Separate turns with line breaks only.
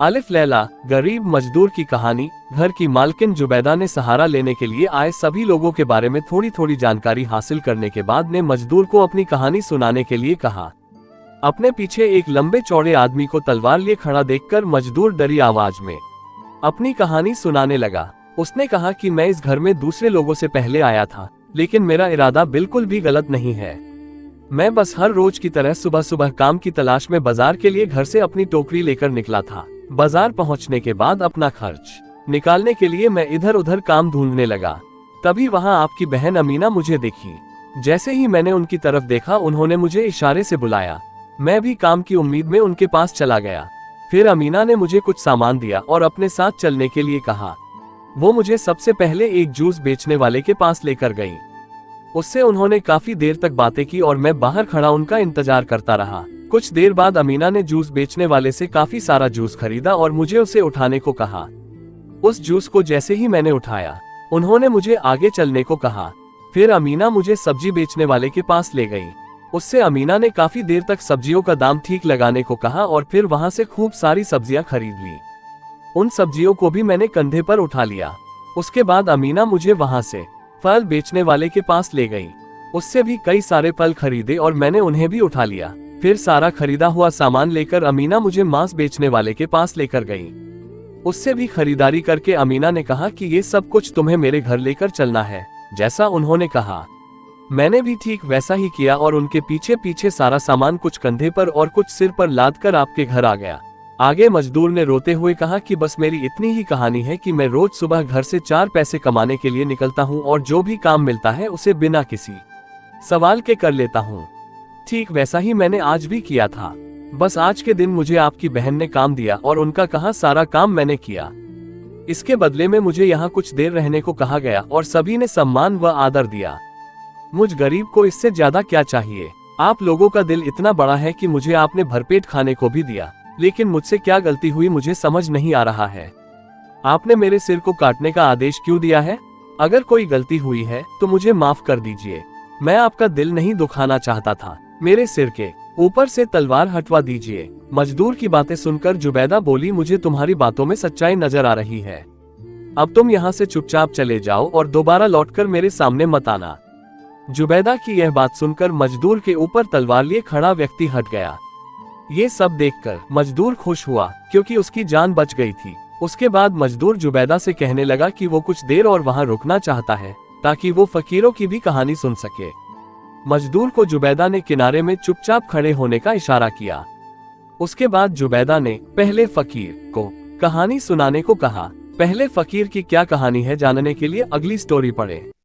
अलिफ लैला, गरीब मजदूर की कहानी। घर की मालकिन जुबैदा ने सहारा लेने के लिए आए सभी लोगों के बारे में थोड़ी थोड़ी जानकारी हासिल करने के बाद ने मजदूर को अपनी कहानी सुनाने के लिए कहा। अपने पीछे एक लंबे चौड़े आदमी को तलवार लिए खड़ा देखकर मजदूर डरी आवाज में अपनी कहानी सुनाने लगा। उसने कहा कि मैं इस घर में दूसरे लोगों से पहले आया था, लेकिन मेरा इरादा बिल्कुल भी गलत नहीं है। मैं बस हर रोज की तरह सुबह सुबह काम की तलाश में बाजार के लिए घर से अपनी टोकरी लेकर निकला था। बाजार पहुंचने के बाद अपना खर्च निकालने के लिए मैं इधर उधर काम ढूंढने लगा। तभी वहां आपकी बहन अमीना मुझे दिखी। जैसे ही मैंने उनकी तरफ देखा, उन्होंने मुझे इशारे से बुलाया। मैं भी काम की उम्मीद में उनके पास चला गया। फिर अमीना ने मुझे कुछ सामान दिया और अपने साथ चलने के लिए कहा। वो मुझे सबसे पहले एक जूस बेचने वाले के पास लेकर गई। उससे उन्होंने काफी देर तक बातें की और मैं बाहर खड़ा उनका इंतजार करता रहा। कुछ देर बाद अमीना ने जूस बेचने वाले से काफी सारा जूस खरीदा और मुझे उसे उठाने को कहा। उस जूस को जैसे ही मैंने उठाया, उन्होंने मुझे आगे चलने को कहा। फिर अमीना मुझे सब्जी बेचने वाले के पास ले गई। उससे अमीना ने काफी देर तक सब्जियों का दाम ठीक लगाने को कहा और फिर वहां से खूब सारी सब्जियां खरीद ली। उन सब्जियों को भी मैंने कंधे पर उठा लिया। उसके बाद अमीना मुझे वहां से फल बेचने वाले के पास ले गई। उससे भी कई सारे फल खरीदे और मैंने उन्हें भी उठा लिया। फिर सारा खरीदा हुआ सामान लेकर अमीना मुझे मांस बेचने वाले के पास लेकर गई। उससे भी खरीदारी करके अमीना ने कहा कि ये सब कुछ तुम्हें मेरे घर लेकर चलना है। जैसा उन्होंने कहा, मैंने भी ठीक वैसा ही किया और उनके पीछे पीछे सारा सामान कुछ कंधे पर और कुछ सिर पर लाद कर आपके घर आ गया। आगे मजदूर ने रोते हुए कहा कि बस मेरी इतनी ही कहानी है कि मैं रोज सुबह घर से 4 पैसे कमाने के लिए निकलता हूँ और जो भी काम मिलता है उसे बिना किसी सवाल के कर लेता हूँ। ठीक वैसा ही मैंने आज भी किया था। बस आज के दिन मुझे आपकी बहन ने काम दिया और उनका कहा सारा काम मैंने किया। इसके बदले में मुझे यहाँ कुछ देर रहने को कहा गया और सभी ने सम्मान व आदर दिया। मुझ गरीब को इससे ज्यादा क्या चाहिए। आप लोगों का दिल इतना बड़ा है कि मुझे आपने भरपेट खाने को भी दिया, लेकिन मुझसे क्या गलती हुई मुझे समझ नहीं आ रहा है। आपने मेरे सिर को काटने का आदेश क्यों दिया है? अगर कोई गलती हुई है तो मुझे माफ कर दीजिए। मैं आपका दिल नहीं दुखाना चाहता था। मेरे सिर के ऊपर से तलवार हटवा दीजिए। मजदूर की बातें सुनकर जुबैदा बोली, मुझे तुम्हारी बातों में सच्चाई नजर आ रही है। अब तुम यहाँ से चुपचाप चले जाओ और दोबारा लौटकर मेरे सामने मत आना। जुबैदा की यह बात सुनकर मजदूर के ऊपर तलवार लिए खड़ा व्यक्ति हट गया। ये सब देखकर मजदूर खुश हुआ क्योंकि उसकी जान बच गई थी। उसके बाद मजदूर जुबैदा से कहने लगा कि वो कुछ देर और वहां रुकना चाहता है ताकि वो फकीरों की भी कहानी सुन सके। मजदूर को जुबैदा ने किनारे में चुपचाप खड़े होने का इशारा किया। उसके बाद जुबैदा ने पहले फकीर को कहानी सुनाने को कहा। पहले फकीर की क्या कहानी है जानने के लिए अगली स्टोरी पढ़ें।